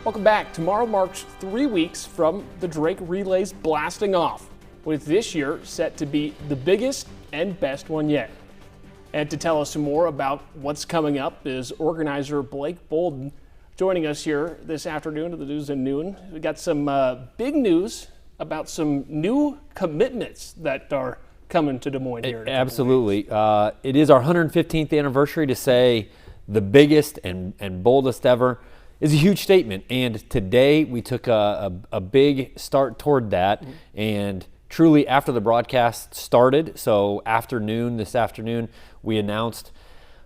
Welcome back. Tomorrow marks 3 weeks from the Drake Relays blasting off, with this year set to be the biggest and best one yet. And to tell us some more about what's coming up is organizer Blake Bolden, joining us here this afternoon at the News at Noon. We got some big news about some new commitments that are coming to Des Moines here. Absolutely. It is our 115th anniversary. To say the biggest and boldest ever is a huge statement. And today we took a big start toward that. And truly after the broadcast started, so this afternoon, we announced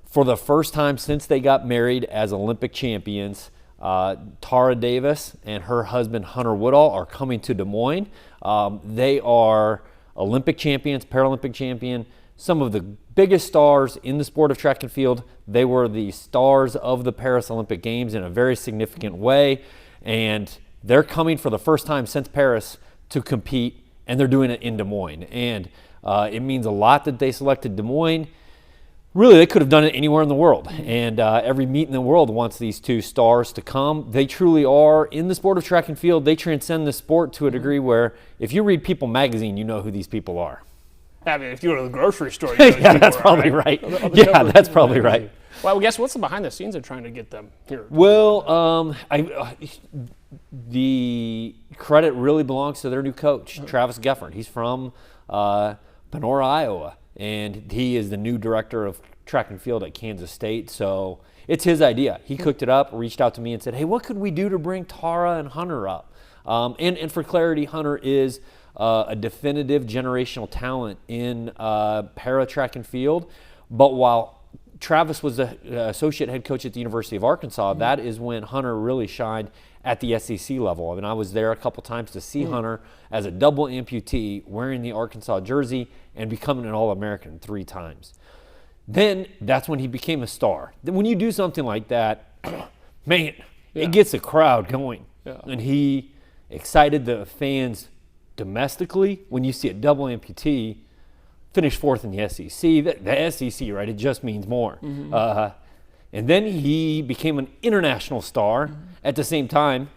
for the first time since they got married as Olympic champions, Tara Davis and her husband Hunter Woodall are coming to Des Moines. They are Olympic champions, Paralympic champion, some of the biggest stars in the sport of track and field. They were the stars of the Paris Olympic Games in a very significant way, and they're coming for the first time since Paris to compete, and they're doing it in Des Moines. And it means a lot that they selected Des Moines. Really, they could have done it anywhere in the world, and every meet in the world wants these two stars to come. They truly are, in the sport of track and field, they transcend the sport to a degree where if you read People magazine, you know who these people are. I mean, if you go to the grocery store, you know yeah, that's probably right. Yeah, that's probably right. Well, I guess what's the behind the scenes of trying to get them here? Well, the credit really belongs to their new coach, Travis Gefford. He's from Panora, Iowa, and he is the new director of track and field at Kansas State. So it's his idea. He cooked it up, reached out to me and said, hey, what could we do to bring Tara and Hunter up? And for clarity, Hunter is a definitive generational talent in para track and field. But while Travis was the associate head coach at the University of Arkansas, that is when Hunter really shined at the SEC level. I mean, I was there a couple times to see Hunter as a double amputee wearing the Arkansas jersey and becoming an All-American 3 times. Then that's when he became a star. Then when you do something like that, man, it gets a crowd going. Yeah. And he excited the fans domestically. When you see a double amputee finish 4th in the SEC, the SEC, right, it just means more. And then he became an international star. At the same time,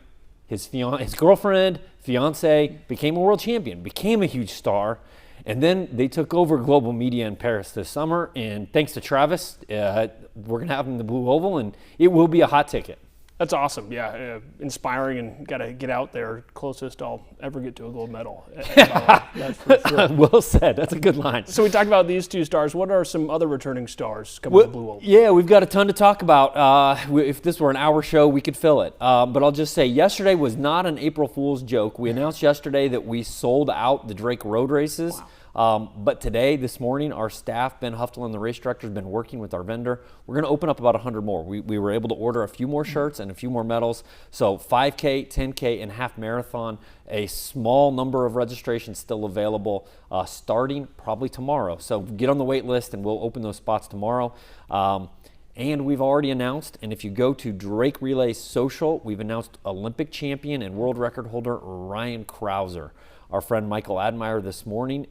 his girlfriend, fiance, became a world champion, became a huge star. And then they took over global media in Paris this summer. And thanks to Travis, we're going to have him in the Blue Oval, and it will be a hot ticket. That's awesome. Yeah, inspiring, and got to get out there. Closest I'll ever get to a gold medal. That's for sure. Well said. That's a good line. So we talked about these two stars. What are some other returning stars coming to Blue Oval? Yeah, we've got a ton to talk about. If this were an hour show, we could fill it. But I'll just say yesterday was not an April Fool's joke. We announced yesterday that we sold out the Drake Road Races. Wow. But today, this morning, our staff, Ben Huftel and the race director, has been working with our vendor. We're going to open up about 100 more. We were able to order a few more shirts and a few more medals. So 5K, 10K, and half marathon, a small number of registrations still available starting probably tomorrow. So get on the wait list, and we'll open those spots tomorrow. And we've already announced, and if you go to Drake Relay Social, we've announced Olympic champion and world record holder Ryan Krauser. Our friend Michael Admire this morning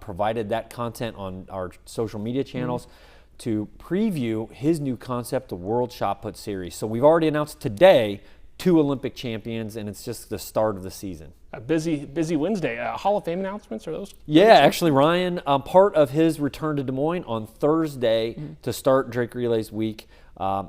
provided that content on our social media channels to preview his new concept, the World Shot Put Series. So we've already announced today 2 Olympic champions, and it's just the start of the season. A busy Wednesday. Hall of Fame announcements, are those? Yeah, actually, Ryan, part of his return to Des Moines on Thursday to start Drake Relays Week,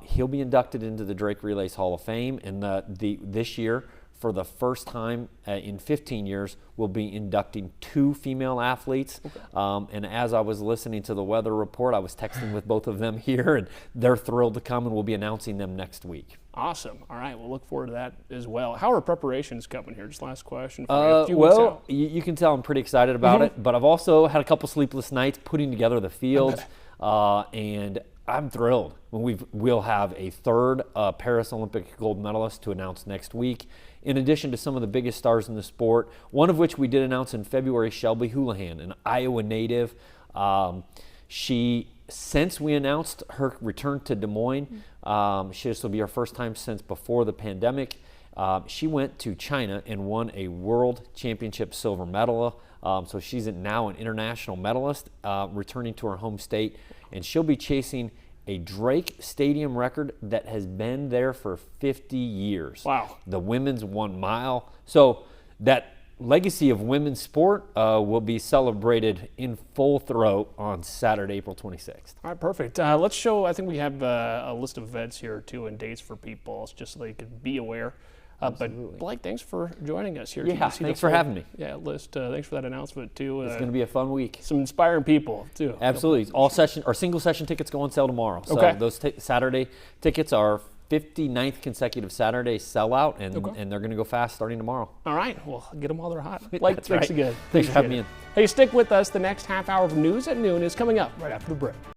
he'll be inducted into the Drake Relays Hall of Fame, and this year, for the first time in 15 years, we'll be inducting 2 female athletes. Okay. And as I was listening to the weather report, I was texting with both of them here, and they're thrilled to come, and we'll be announcing them next week. Awesome. All right, we'll look forward to that as well. How are preparations coming here? Just last question for you. Well, you can tell I'm pretty excited about it, but I've also had a couple sleepless nights putting together the fields, and I'm thrilled when we'll have a 3rd Paris Olympic gold medalist to announce next week, in addition to some of the biggest stars in the sport, one of which we did announce in February, Shelby Houlihan, an Iowa native. Since we announced her return to Des Moines, this will be her first time since before the pandemic. She went to China and won a world championship silver medal. So she's now an international medalist, returning to her home state, and she'll be chasing a Drake Stadium record that has been there for 50 years. Wow. The women's 1 mile. So that legacy of women's sport will be celebrated in full throat on Saturday, April 26th. All right, perfect. Let's show, I think we have a list of events here too and dates for people just so they could be aware. But Blake, thanks for joining us here. Yeah, thanks for having me. Yeah, list. Thanks for that announcement too. It's going to be a fun week. Some inspiring people too. Absolutely. All session or single session tickets go on sale tomorrow. So Okay. those Saturday tickets are 59th consecutive Saturday sellout, and they're going to go fast starting tomorrow. All right, well, get them while they're hot. Blake, That's thanks right. again. Thanks for having Appreciate me it. Hey, stick with us. The next half hour of news at noon is coming up right after the break.